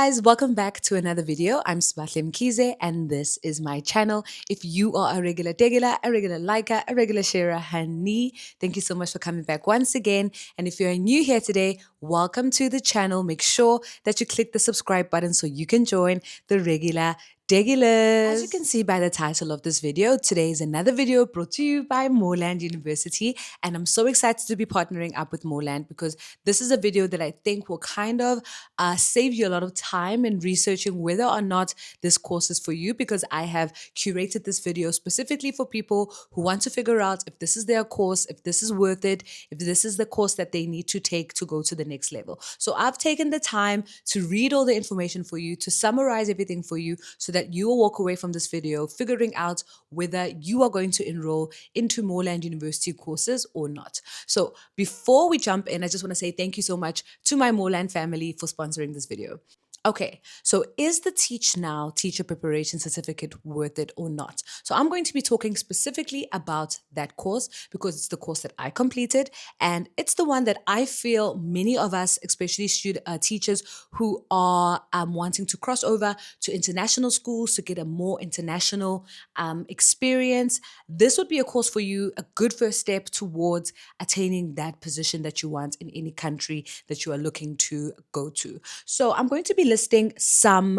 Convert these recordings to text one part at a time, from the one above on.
guys, welcome back to another video. I'm Sbatlem Kize and this is my channel. If you are a regular liker, a regular sharer, honey, thank you so much for coming back once again. And if you're new here today, welcome to the channel. Make sure that you click the subscribe button so you can join the regulars. As you can see by the title of this video, today is another video brought to you by Moreland University. And I'm so excited to be partnering up with Moreland because this is a video that I think will kind of save you a lot of time in researching whether or not this course is for you, because I have curated this video specifically for people who want to figure out if this is their course, if this is worth it, if this is the course that they need to take to go to the next level. So I've taken the time to read all the information for you, to summarize everything for you so that you will walk away from this video figuring out whether you are going to enroll into Moreland University courses or not. So before we jump in, I just want to say thank you so much to my Moreland family for sponsoring this video. Okay, so is the Teach Now Teacher Preparation Certificate worth it or not? So I'm going to be talking specifically about that course because it's the course that I completed, and it's the one that I feel many of us, especially teachers who are wanting to cross over to international schools to get a more international experience. This would be a course for you, a good first step towards attaining that position that you want in any country that you are looking to go to. So I'm going to be listing some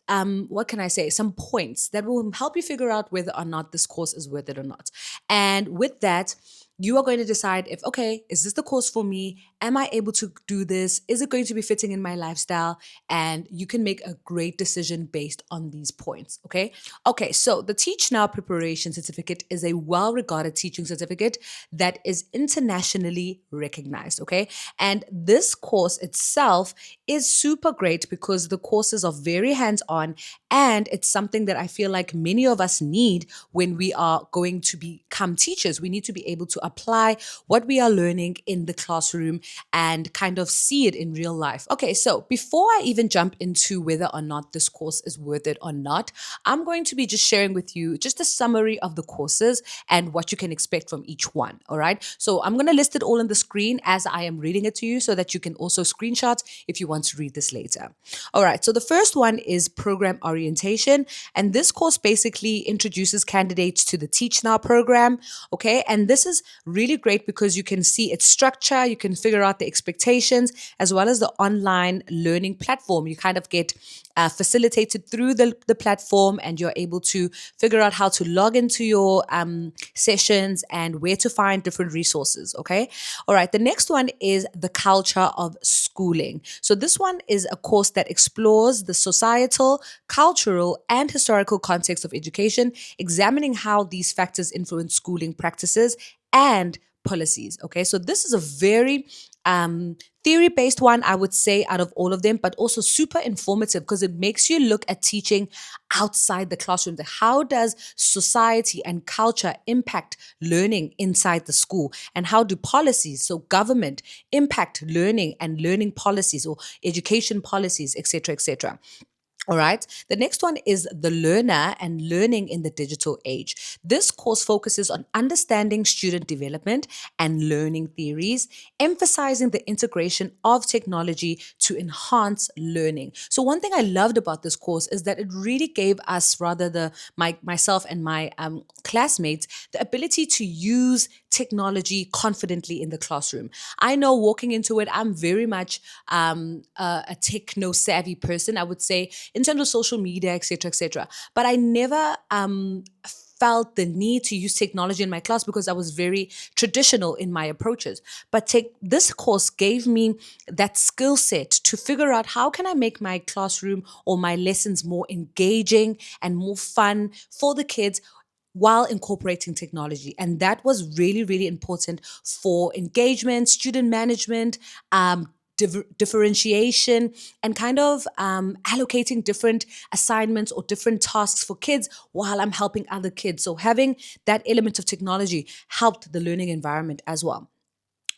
some points that will help you figure out whether or not this course is worth it or not. And with that, you are going to decide if, okay, is this the course for me? Am I able to do this? Is it going to be fitting in my lifestyle? And you can make a great decision based on these points, okay? Okay, so the Teach Now Preparation Certificate is a well-regarded teaching certificate that is internationally recognized, okay? And this course itself is super great because the courses are very hands-on, and it's something that I feel like many of us need when we are going to become teachers. We need to be able to apply what we are learning in the classroom and kind of see it in real life. Okay, so before I even jump into whether or not this course is worth it or not, I'm going to be just sharing with you just a summary of the courses and what you can expect from each one, all right? So I'm going to list it all on the screen as I am reading it to you so that you can also screenshot if you want to read this later. All right, so the first one is program orientation, and this course basically introduces candidates to the Teach Now program, okay? And this is really great because you can see its structure, you can figure out the expectations, as well as the online learning platform. You kind of get facilitated through the platform, and you're able to figure out how to log into your sessions and where to find different resources, okay? All right, the next one is the culture of schooling. So this one is a course that explores the societal, cultural, and historical context of education, examining how these factors influence schooling practices and policies. Okay, so this is a very theory-based one, I would say, out of all of them, but also super informative because it makes you look at teaching outside the classroom. How does society and culture impact learning inside the school? And how do policies, so government, impact learning and learning policies or education policies, etc., etc.? All right. The next one is the learner and learning in the digital age. This course focuses on understanding student development and learning theories, emphasizing the integration of technology to enhance learning. So one thing I loved about this course is that it really gave us, rather myself and my classmates, the ability to use technology confidently in the classroom. I know walking into it, I'm very much a techno savvy person, I would say, in terms of social media, etc., etc. But I never felt the need to use technology in my class because I was very traditional in my approaches. But this course gave me that skill set to figure out how can I make my classroom or my lessons more engaging and more fun for the kids while incorporating technology. And that was really, really important for engagement, student management, differentiation, and kind of allocating different assignments or different tasks for kids while I'm helping other kids. So having that element of technology helped the learning environment as well.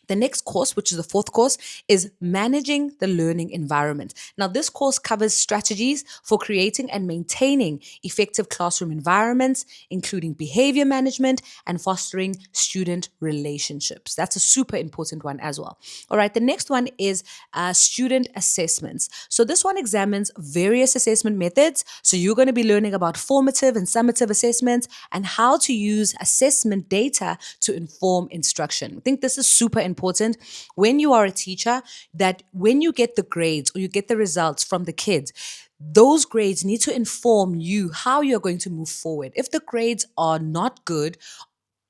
The next course, which is the fourth course, is Managing the Learning Environment. Now, this course covers strategies for creating and maintaining effective classroom environments, including behavior management and fostering student relationships. That's a super important one as well. All right, the next one is student assessments. So, this one examines various assessment methods. So, you're going to be learning about formative and summative assessments and how to use assessment data to inform instruction. I think this is super important when you are a teacher, that when you get the grades or you get the results from the kids, those grades need to inform you how you're going to move forward. If the grades are not good,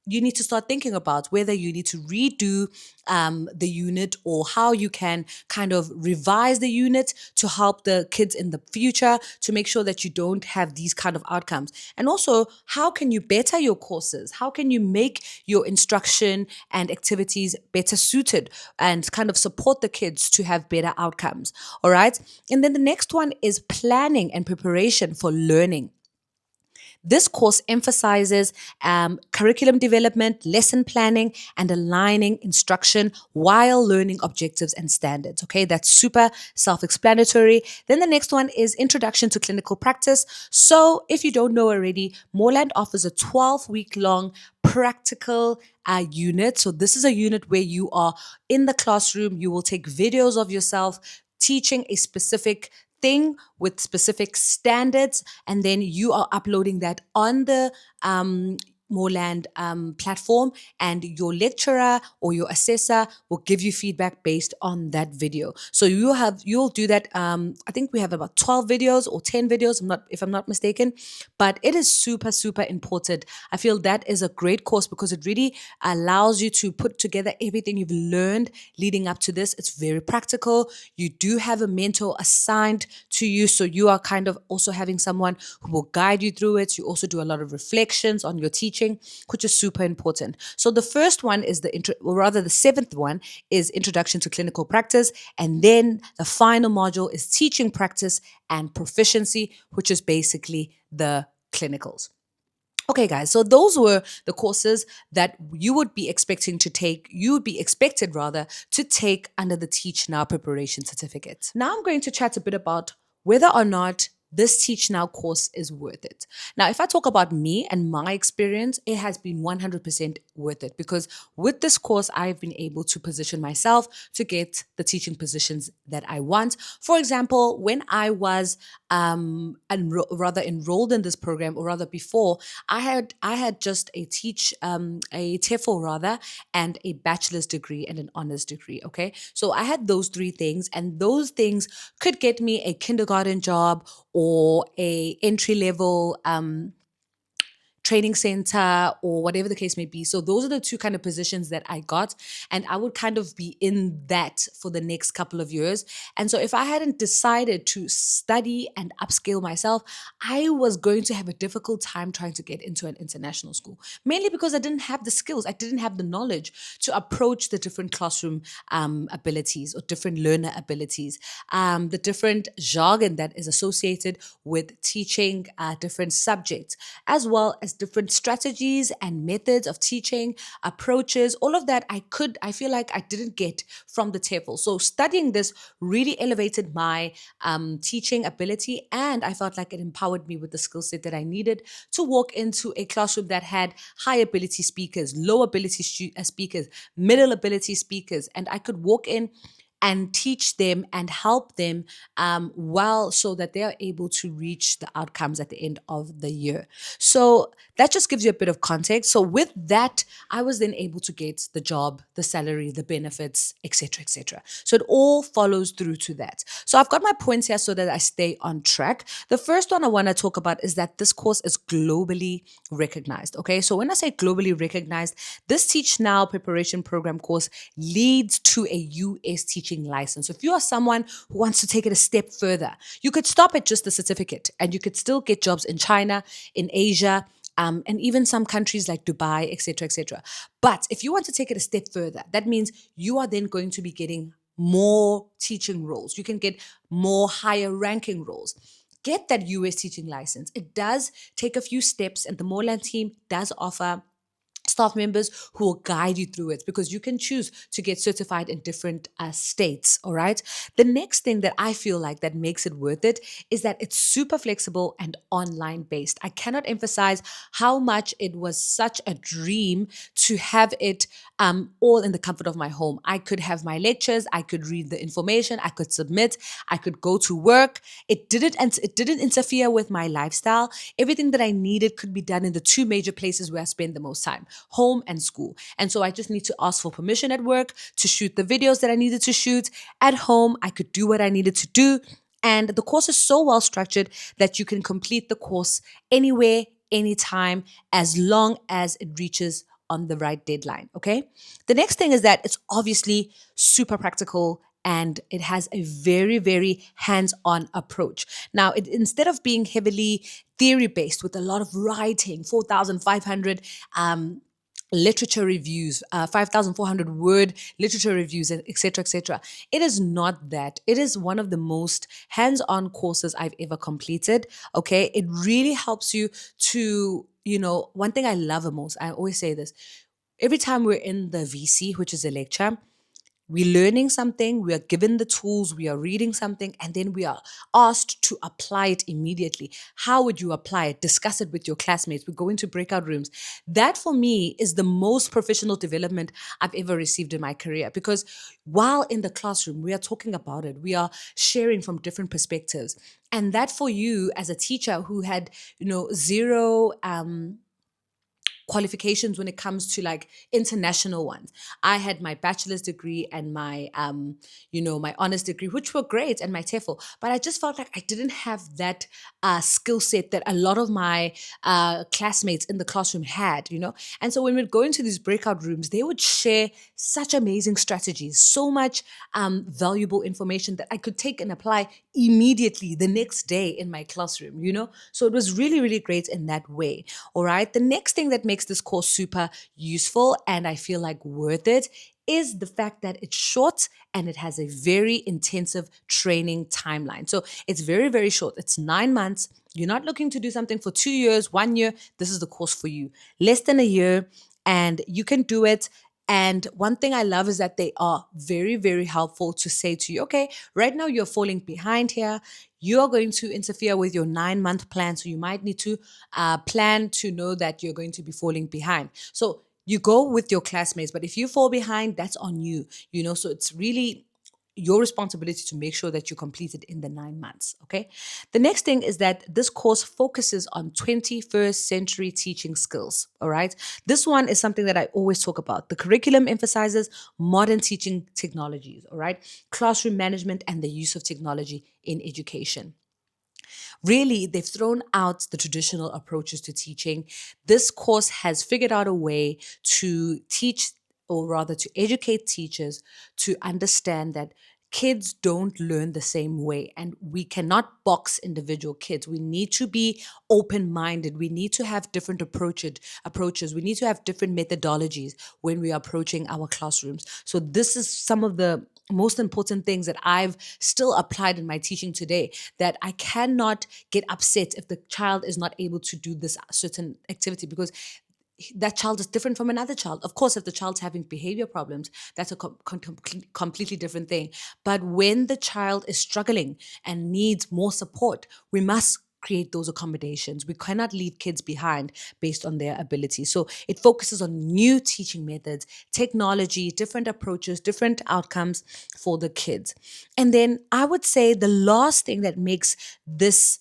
you need to start thinking about whether you need to redo the unit, or how you can kind of revise the unit to help the kids in the future to make sure that you don't have these kind of outcomes. And also, how can you better your courses? How can you make your instruction and activities better suited and kind of support the kids to have better outcomes? All right. And then the next one is planning and preparation for learning. This course emphasizes curriculum development, lesson planning, and aligning instruction while learning objectives and standards. Okay, that's super self explanatory. Then the next one is Introduction to Clinical Practice. So, if you don't know already, Moreland offers a 12-week long practical unit. So, this is a unit where you are in the classroom, you will take videos of yourself teaching a specific thing with specific standards, and then you are uploading that on the Moreland platform, and your lecturer or your assessor will give you feedback based on that video. So you'll do that. I think we have about 12 videos or 10 videos. If I'm not mistaken, but it is super super important. I feel that is a great course because it really allows you to put together everything you've learned leading up to this. It's very practical. You do have a mentor assigned to you, so you are kind of also having someone who will guide you through it. You also do a lot of reflections on your teaching, which is super important. So the first one is the seventh one is Introduction to Clinical Practice, and then the final module is Teaching Practice and Proficiency, which is basically the clinicals. Okay, guys, so those were the courses that you would be expected rather to take under the Teach Now preparation certificate. Now I'm going to chat a bit about whether or not this Teach Now course is worth it. Now, if I talk about me and my experience, it has been 100% worth it, because with this course, I've been able to position myself to get the teaching positions that I want. For example, when I was enrolled in this program, or rather before, I had just a TEFL rather, and a bachelor's degree and an honors degree. Okay, so I had those three things, and those things could get me a kindergarten job or a entry level training center, or whatever the case may be. So those are the two kind of positions that I got, and I would kind of be in that for the next couple of years. And so if I hadn't decided to study and upskill myself, I was going to have a difficult time trying to get into an international school, mainly because I didn't have the skills, I didn't have the knowledge to approach the different classroom abilities or different learner abilities, the different jargon that is associated with teaching different subjects, as well as different strategies and methods of teaching, approaches, all of that I feel like I didn't get from the TEFL. So studying this really elevated my teaching ability, and I felt like it empowered me with the skill set that I needed to walk into a classroom that had high ability speakers, low ability speakers, middle ability speakers, and I could walk in and teach them and help them well, so that they are able to reach the outcomes at the end of the year. So that just gives you a bit of context. So with that, I was then able to get the job, the salary, the benefits, etc., etc. So it all follows through to that. So I've got my points here so that I stay on track. The first one I want to talk about is that this course is globally recognized. Okay, so when I say globally recognized, this Teach Now preparation program course leads to a US teaching license. So if you are someone who wants to take it a step further, you could stop at just the certificate, and you could still get jobs in China, in Asia, and even some countries like Dubai, etc., etc. But if you want to take it a step further, that means you are then going to be getting more teaching roles. You can get more higher ranking roles. Get that US teaching license. It does take a few steps, and the Moreland team does offer staff members who will guide you through it, because you can choose to get certified in different states. All right. The next thing that I feel like that makes it worth it is that it's super flexible and online based. I cannot emphasize how much it was such a dream to have it all in the comfort of my home. I could have my lectures, I could read the information, I could submit, I could go to work. It didn't interfere with my lifestyle. Everything that I needed could be done in the two major places where I spend the most time, home and school. And so I just need to ask for permission at work to shoot the videos that I needed to shoot. At home, I could do what I needed to do. And the course is so well structured that you can complete the course anywhere, anytime, as long as it reaches on the right deadline. Okay. The next thing is that it's obviously super practical and it has a very, very hands on approach. Now, instead of being heavily theory based with a lot of writing, 4,500 literature reviews, 5,400 word literature reviews, and etc., etc. It is not that. It is one of the most hands-on courses I've ever completed. Okay, it really helps you to, one thing I love the most. I always say this every time we're in the VC, which is a lecture. We're learning something, we are given the tools, we are reading something, and then we are asked to apply it immediately. How would you apply it? Discuss it with your classmates. We go into breakout rooms. That for me is the most professional development I've ever received in my career, because while in the classroom, we are talking about it, we are sharing from different perspectives. And that for you as a teacher who had, zero qualifications when it comes to like international ones. I had my bachelor's degree and my my honors degree, which were great, and my TEFL, but I just felt like I didn't have that skill set that a lot of my classmates in the classroom had, And so when we'd go into these breakout rooms, they would share such amazing strategies, so much valuable information that I could take and apply immediately the next day in my classroom, So it was really, really great in that way. All right. The next thing that makes this course super useful and I feel like worth it is the fact that it's short and it has a very intensive training timeline. So it's very, very short. It's 9 months. You're not looking to do something for 2 years, 1 year. This is the course for you. Less than a year, and you can do it. And one thing I love is that they are very, very helpful to say to you, okay, right now you're falling behind here. You're going to interfere with your 9 month plan. So you might need to plan to know that you're going to be falling behind. So you go with your classmates, but if you fall behind, that's on you, So it's really your responsibility to make sure that you complete it in the 9 months. Okay. The next thing is that this course focuses on 21st century teaching skills. All right. This one is something that I always talk about. The curriculum emphasizes modern teaching technologies. All right. Classroom management and the use of technology in education. Really, they've thrown out the traditional approaches to teaching. This course has figured out a way to teach, or rather to educate teachers to understand that kids don't learn the same way, and we cannot box individual kids. We need to be open-minded. We need to have different approaches. We need to have different methodologies when we are approaching our classrooms. So this is some of the most important things that I've still applied in my teaching today, that I cannot get upset if the child is not able to do this certain activity, because that child is different from another child. Of course, if the child's having behavior problems, that's a completely different thing. But when the child is struggling and needs more support, we must create those accommodations. We cannot leave kids behind based on their abilities. So it focuses on new teaching methods, technology, different approaches, different outcomes for the kids. And then I would say the last thing that makes this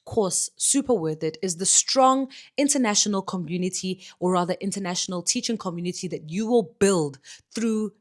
course super worth it is the strong international community, or rather international teaching community, that you will build through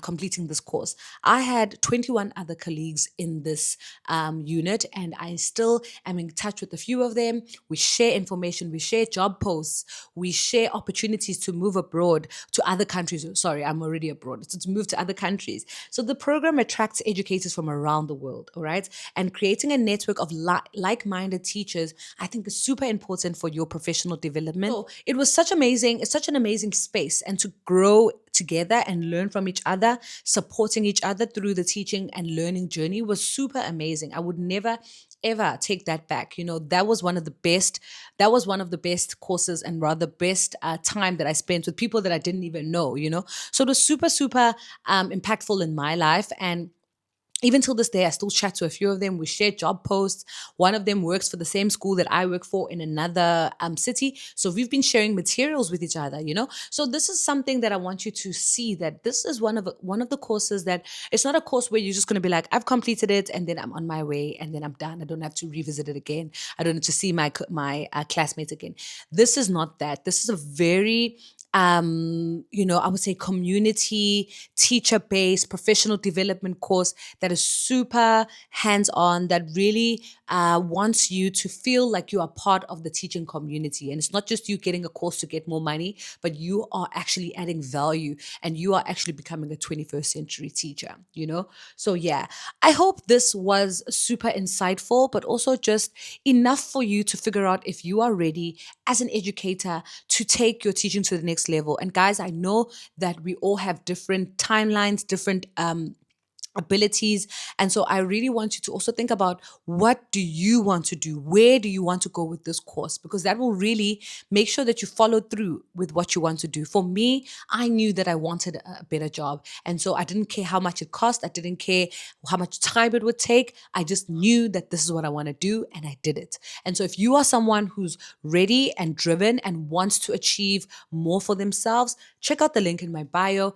completing this course. I had 21 other colleagues in this unit, and I still am in touch with a few of them. We share information, we share job posts, we share opportunities to move abroad to other countries. Sorry, I'm already abroad, so to move to other countries. So the program attracts educators from around the world, all right? And creating a network of like-minded teachers, I think, is super important for your professional development. So it was it's such an amazing space, and to grow together and learn from each other, supporting each other through the teaching and learning journey was super amazing. I would never ever take that back. That was one of the best. That was one of the best courses and rather best time that I spent with people that I didn't even know. So it was super, super impactful in my life. And even till this day, I still chat to a few of them. We share job posts. One of them works for the same school that I work for in another city. So we've been sharing materials with each other. So this is something that I want you to see, that this is one of the courses that it's not a course where you're just going to be like, I've completed it and then I'm on my way and then I'm done. I don't have to revisit it again. I don't have to see my classmates again. This is not that. This is a very I would say community, teacher based, professional development course that is super hands on, that really wants you to feel like you are part of the teaching community. And it's not just you getting a course to get more money, but you are actually adding value and you are actually becoming a 21st century teacher. So, yeah, I hope this was super insightful, but also just enough for you to figure out if you are ready as an educator to take your teaching to the next level. And guys, I know that we all have different timelines, different abilities. And so I really want you to also think about, what do you want to do? Where do you want to go with this course? Because that will really make sure that you follow through with what you want to do. For me, I knew that I wanted a better job. And so I didn't care how much it cost. I didn't care how much time it would take. I just knew that this is what I want to do and I did it. And so if you are someone who's ready and driven and wants to achieve more for themselves, check out the link in my bio.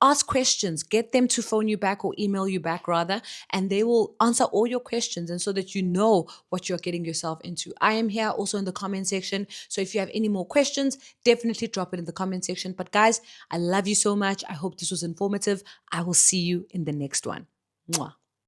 Ask questions, get them to phone you back or email you back rather, and they will answer all your questions, and so that you know what you're getting yourself into. I am here also in the comment section. So if you have any more questions, definitely drop it in the comment section. But guys, I love you so much. I hope this was informative. I will see you in the next one. Mwah.